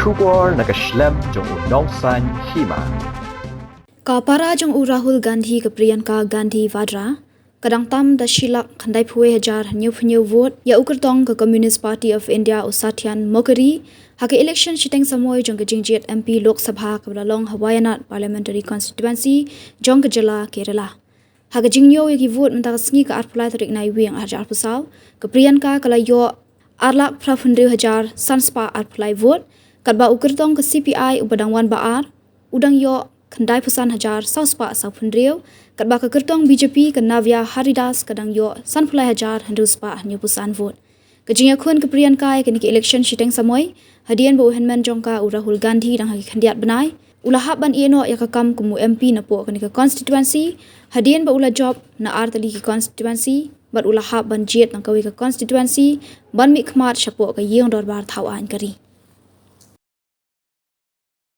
Shukor nakaslem jong unongsan Hima. Kapara jong Rahul Gandhi ke Priyanka Gandhi Vadra, kadang tam da shilak khandai phuwe hajar new vote ya Kyrtong ke Communist Party of India Usatian Mokeri, hake election shiteng samoy jong ke jingjet MP Lok Sabha ke Long Wayanad Parliamentary Constituency jong ke Jala Kerala. Hake jingyo yaki vote mentaka sngi ke arpulai tarik nai wing hajar pusau, ke Priyanka kala yo arlak prafundri hajar sanspa arpulai vote, kadba Kyrtong ke CPI ubadang wan baar, udang yo kandai pesan hajar sauspa saupundriu, kadba ke Kyrtong BJP ke Navya Haridas kadang yo sanpulai hajar henduspa nyu pesan vote. Kejingya kun ke Priyanka ke niki election shiteng samoy, hadian bo henman jongka Rahul Gandhi dang haki kandiat benai, ulahap ban ieno ya kakam kumu MP na po ke niki constituency, hadian ba ula job na artali ke constituency, bat ulahap ban jet nang kawi ke constituency, ban mi khmat syapo ke yeong dorbar thawan kari.